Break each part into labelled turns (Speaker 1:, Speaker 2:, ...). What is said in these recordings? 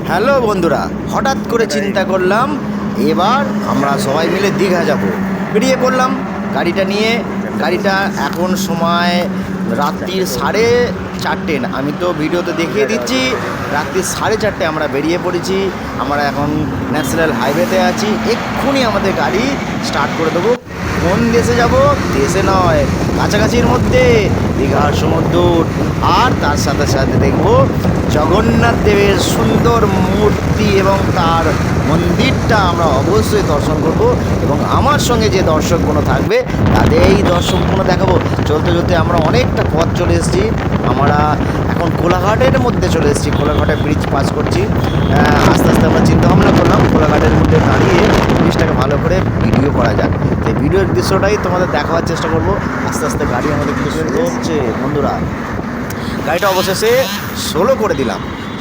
Speaker 1: Hello বন্ধুরা, হঠাৎ করে চিন্তা করলাম এবার আমরা সবাই মিলে দীঘা যাব। বেরিয়ে পড়লাম গাড়িটা নিয়ে। গাড়িটা এখন সময় রাত্রির 4:30। আমি তো ভিডিওতে দেখিয়ে দিচ্ছি, রাত্রির 4:30 আমরা বেরিয়ে পড়েছি। আমরা এখন ন্যাশনাল হাইওয়েতে আছি। এক্ষুনি আমাদের গাড়ি স্টার্ট করে দেবো। কোন দেশে যাব? দেশে নয়, কাছাকাছির মধ্যে দীঘার সমুদ্র, আর তার সাথে সাথে দেখব জগন্নাথ দেবের সুন্দর মূর্তি এবং তার মন্দিরটা আমরা অবশ্যই দর্শন করব। এবং আমার সঙ্গে যে দর্শকগুলো থাকবে তাদের এই দর্শকগুলো দেখাবো। চলতে চলতে আমরা অনেকটা পথ চলে এসেছি। আমরা এখন কোলাঘাটের মধ্যে চলে এসেছি। কোলাঘাটের ব্রিজ পাস করছি। আস্তে আস্তে আমরা চিন্তা ভাবনা করলাম কোলাঘাটের মধ্যে দাঁড়িয়ে ব্রিজটাকে ভালো করে ভিডিও করা যাক। এই ভিডিওর দৃশ্যটাই তোমাদের দেখাবার চেষ্টা করব। আস্তে আস্তে গাড়ি আমাদের কিন্তু শুরু হচ্ছে বন্ধুরা। গাড়িটা অবশেষে 16 করে দিলাম।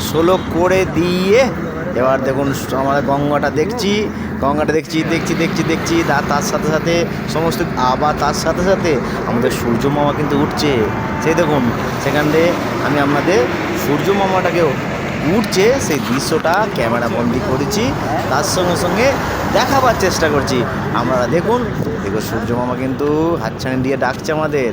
Speaker 1: 16 করে দিয়ে এবার দেখুন আমরা গঙ্গাটা দেখছি। তার সাথে সাথে সমস্ত, আবার তার সাথে সাথে আমাদের সূর্য মামা কিন্তু উঠছে। সেই দেখুন সেখান থেকে আমি আপনাদের সূর্য মামাটাকে উঠছে সেই দৃশ্যটা ক্যামেরা বন্দি করেছি, তার সঙ্গে সঙ্গে দেখাবার চেষ্টা করছি। আপনারা দেখুন সূর্য মামা কিন্তু হাতছানি দিয়ে ডাকছে আমাদের।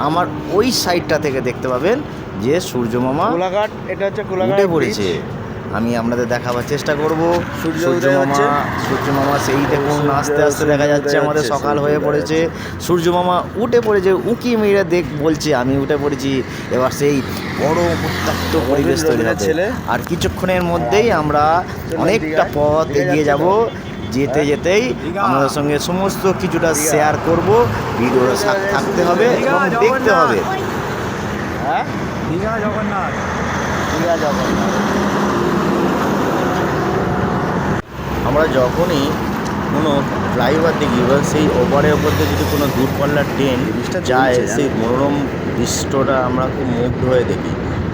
Speaker 1: আমার ওই সাইডটা থেকে দেখতে পাবেন যে সূর্য মামা
Speaker 2: কোলাঘাট, এটা হচ্ছে কোলাঘাট
Speaker 1: উঠে পড়েছে। আমি আপনাদের দেখাবার চেষ্টা করব। সূর্য মামা সেই দেখুন আস্তে আস্তে দেখা যাচ্ছে আমাদের সকাল হয়ে পড়েছে। সূর্য মামা উঠে পড়েছে, উঁকি মেরে বলছে আমি উঠে পড়েছি। এবার সেই বড় উত্তপ্ত পরিবেশ তৈরি হবে। আর কিছুক্ষণের মধ্যেই আমরা অনেকটা পথ এগিয়ে যাব। যেতে যেতেই আমাদের সঙ্গে সমস্ত কিছুটা শেয়ার করব। ভিডিওটা থাকতে হবে এবং দেখতে হবে।
Speaker 2: হ্যাঁ, দীঘা জগন্নাথ।
Speaker 1: আমরা যখনই কোনো ফ্লাইওভার দেখি বা সেই ওভারের ওপর দিয়ে যদি কোনো দূরপাল্লার ট্রেন যায়, সেই মনোরম দৃশ্যটা আমরা খুব মুগ্ধ হয়ে দেখি।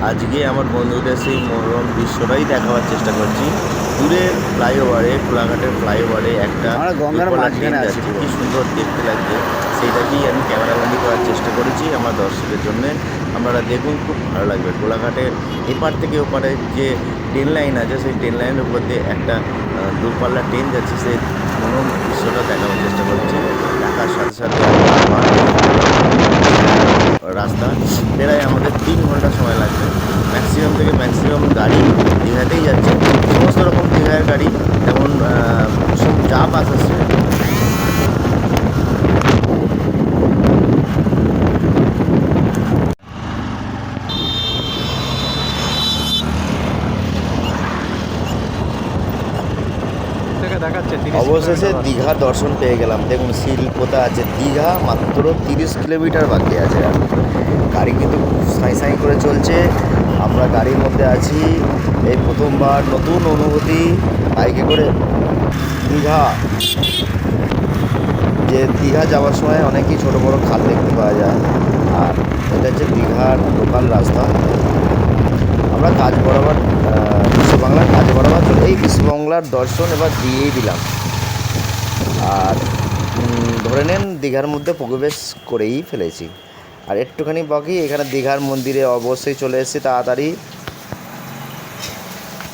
Speaker 1: আজকে আমার বন্ধুদের সেই মনোরম দৃশ্যটাই দেখাবার চেষ্টা করছি। দূরের ফ্লাইওভারে, কোলাঘাটের ফ্লাইওভারে একটা দূরপাল্লার ট্রেন যাচ্ছে, কী সুন্দর দেখতে লাগছে। সেইটাকেই আমি ক্যামেরাবন্দি করার চেষ্টা করেছি আমার দর্শকের জন্য। আপনারা দেখুন, খুব ভালো লাগবে। কোলাঘাটের এপার থেকে ওপারে যে ট্রেন লাইন আছে, সেই ট্রেন লাইনের উপর দিয়ে একটা দূরপাল্লার ট্রেন যাচ্ছে, সেই মনোরম দৃশ্যটা দেখাবার চেষ্টা করছি। দেখার সাথে সাথে রাস্তা প্রায় আমাদের 3 ঘন্টা সময় লাগবে। ম্যাক্সিমাম গাড়ি দীঘাতেই যাচ্ছে, সমস্ত রকম দীঘার গাড়ি, যেমন সব যা বাস আছে। অবশেষে দীঘা দর্শন পেয়ে গেলাম। দেখুন সিল পোতা আছে। দীঘা মাত্র 30 কিলোমিটার বাকি আছে। আর গাড়ি কিন্তু সাঁই সাঁই করে চলছে। আমরা গাড়ির মধ্যে আছি। এই প্রথমবার নতুন অনুভূতি বাইকে করে দীঘা। যে দীঘা যাওয়ার সময় অনেকই ছোটো বড়ো খাল দেখতে পাওয়া যায়। আর এটা হচ্ছে দীঘার লোকাল রাস্তা। আমরা কাজ বরাবর বিশ্ববাংলার কাজ বরাবর চলে এই বিশ্ববাংলার দর্শন এবার দিয়েই দিলাম। আর ধরে নেন দীঘার মধ্যে প্রবেশ করেই ফেলেছি। আর একটুখানি বাকি, এখানে দীঘার মন্দিরে অবশ্যই চলে এসেছি তাড়াতাড়ি।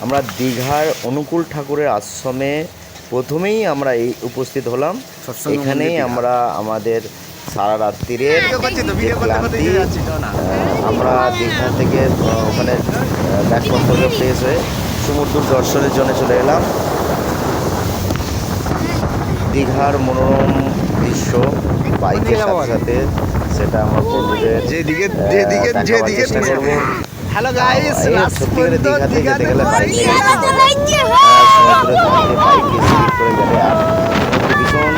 Speaker 1: আমরা দীঘার অনুকূল ঠাকুরের আশ্রমে প্রথমেই আমরা উপস্থিত হলাম। এখানেই আমরা আমাদের সারা রাত্রিরের ক্লান্তি, আমরা দীঘা থেকে ওখানে ব্যাগপত্র ফ্রেশ হয়ে সমুদ্র দর্শনের জন্য চলে এলাম। দীঘার মনোরম দৃশ্য বাইকের সাথে সাথে সেটা আমার বন্ধুদের চেষ্টা করবো।
Speaker 2: হ্যালো গাইস,
Speaker 1: সত্যিকারের দীঘাতে যেতে গেলে বাইক সমুদ্রের ধারে বাইকে স্লিপ করে গেলে আর ভীষণ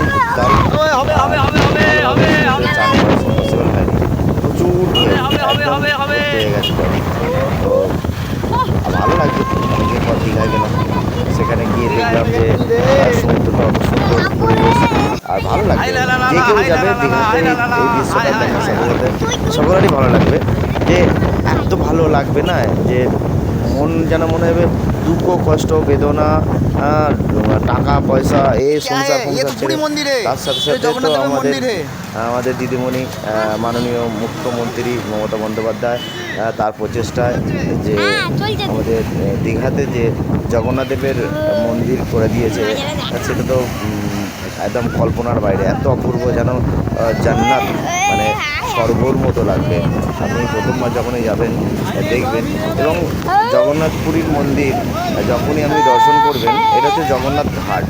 Speaker 1: প্রচুর হয়ে গেছে। তো ভালো লাগছে। অনেকদিন পর দীঘায় গেলাম, সেখানে গিয়ে দেখলাম যে সমুদ্রটা অত সুন্দর পরিবেশ। আর ভালো লাগবে, যে কেউ যাবে দীঘাতে এই দৃশ্যটা দেখার সাথে সাথে সকলেরই ভালো লাগবে। যে এত ভালো লাগবে না যে মন যেন মনে হবে দুঃখ কষ্ট বেদনা, টাকা পয়সা এই সংসার ছেড়ে তার সাথে সাথে তো আমাদের দিদিমণি মাননীয় মুখ্যমন্ত্রী মমতা বন্দ্যোপাধ্যায় তার প্রচেষ্টায় যে আমাদের দীঘাতে যে জগন্নাথ দেবের মন্দির করে দিয়েছে, সেটা তো একদম কল্পনার বাইরে, এত অপূর্ব যেন জান্নাত, মানে স্বর্গর মতো লাগবে। আপনি প্রথমবার যখনই যাবেন দেখবেন। এবং জগন্নাথ পুরীর মন্দির যখনই আপনি দর্শন করবেন, এটা হচ্ছে জগন্নাথ ঘাট।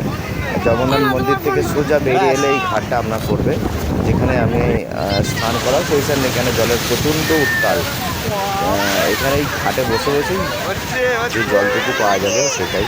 Speaker 1: জগন্নাথ মন্দির থেকে সোজা বেরিয়ে এলে এই ঘাটটা আপনার করবে, যেখানে আমি স্নান করা হয়েছেন। এখানে জলের প্রচণ্ড উত্তাল, এখানে এই ঘাটে বসে বসেই যে জলটুকু পাওয়া যাবে সেটাই।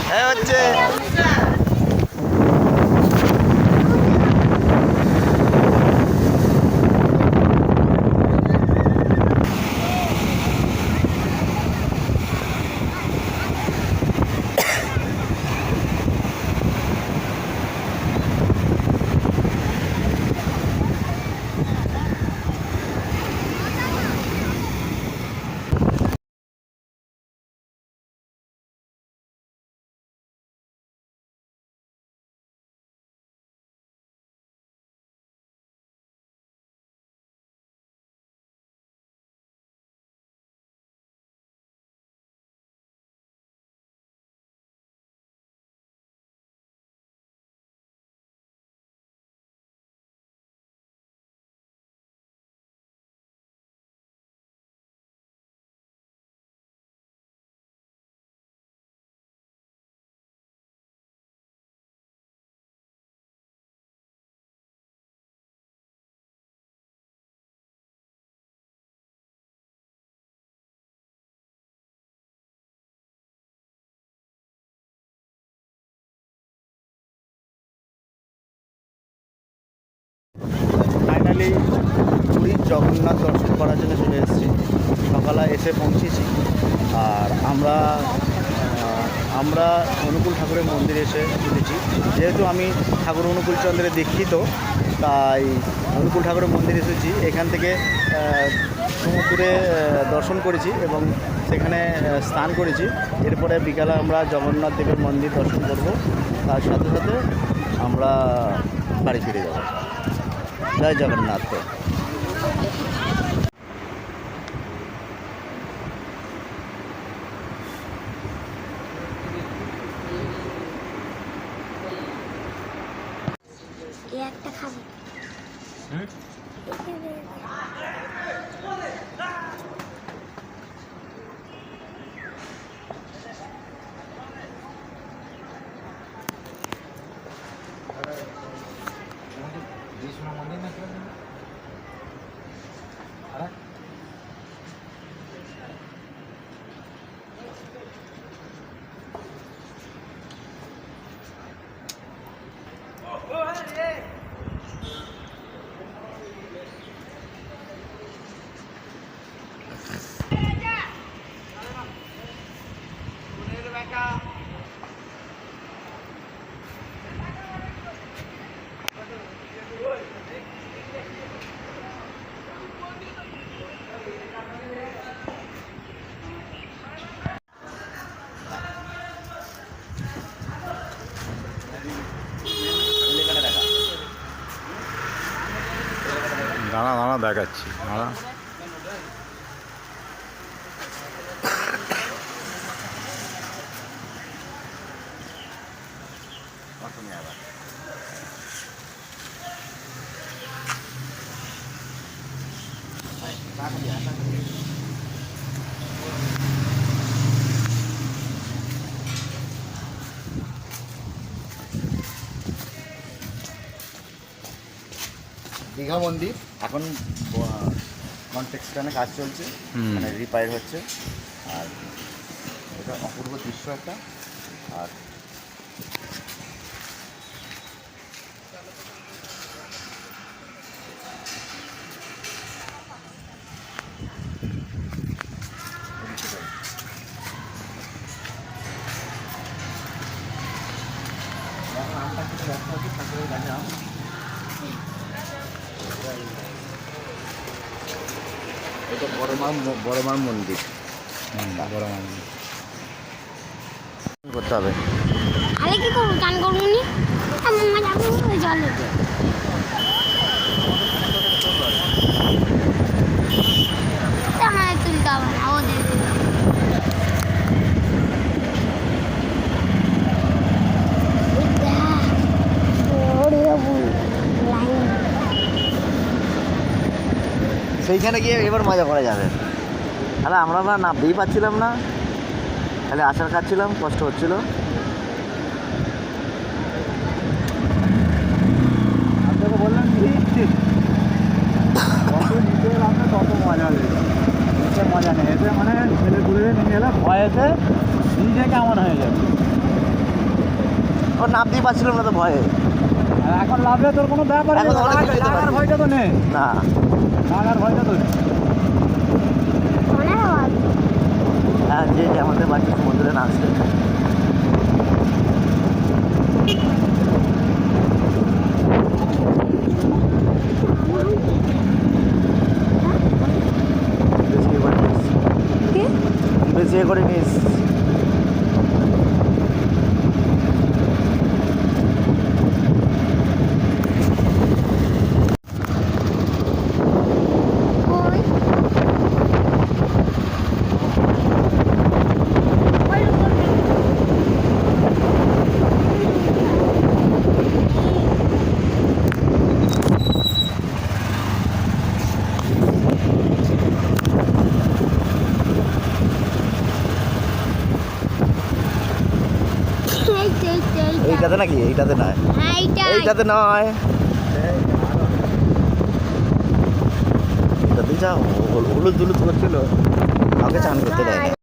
Speaker 2: ফাইনালি পুরীর জগন্নাথ দর্শন করার জন্য চলে এসেছি। সকালে এসে পৌঁছেছি। আর আমরা অনুকূল ঠাকুরের মন্দিরে এসে উঠেছি। যেহেতু আমি ঠাকুর অনুকূল চন্দ্রের দীক্ষিত, তাই অনুকূল ঠাকুরের মন্দিরে এসেছি। এখান থেকে সমুদ্রে দর্শন করেছি এবং সেখানে স্নান করেছি। এরপরে বিকালে আমরা জগন্নাথ দেবের মন্দির দর্শন করব, তার সাথে সাথে আমরা বাড়ি ফিরে যাব। জয় জগন্নাথ।
Speaker 3: একটা খাবো।
Speaker 2: দাঁড়া দাঁড়া দেখাচ্ছি, দাঁড়া।
Speaker 1: দীঘা মন্দির এখন কনস্ট্রাকশনে কাজ চলছে, মানে রিপেয়ার হচ্ছে। আর এটা অপূর্ব দৃশ্য একটা। আর এটা বড় মার মন্দির।
Speaker 2: বড় মন্দির।
Speaker 1: করতে হবে।
Speaker 3: আরে কি করবো, চান করবো নি? মামা যাবো ওই জলে। আমাদের তুলতে হবে না, ওদের
Speaker 1: সেইখানে গিয়ে এবার মজা করা যাবে। তাহলে আমরা না নামতেই পারছিলাম না, তাহলে আসার কাজছিলাম, কষ্ট হচ্ছিল।
Speaker 2: আপনাকে বললাম কি যত নিচে নামবে তত মজা নেই, নিচে মজা নেই। এতে মানে ছেলে ঘুরে নিয়ে গেলে ভয়েতে নিজে কেমন হয়ে যাবে।
Speaker 1: ও নামতেই পারছিলাম না তো ভয়ে।
Speaker 2: আর এখন লাভলে তোর কোনো ব্যাপার
Speaker 1: এখন আমরা যেতে
Speaker 2: লাগার
Speaker 1: পারছি।
Speaker 2: ভয়টা তো নেই,
Speaker 1: না,
Speaker 2: লাগার ভয়টা তো নেই।
Speaker 3: অনেক আওয়াজ।
Speaker 1: হ্যাঁ, যে আমাদের বাড়ির সমুদ্রে নাচছে। বেশি এ করে নিস,
Speaker 3: কি?
Speaker 1: বেশি এ করে নিস।
Speaker 3: ওই
Speaker 1: এইটাতে নাকি? এইটাতে নয়,
Speaker 3: হ্যাঁ এইটাই।
Speaker 1: এইটাতে নয়, এটাতে যা হলুদ দুলুদ করছিল, কাউকে চান করতে দেয় না।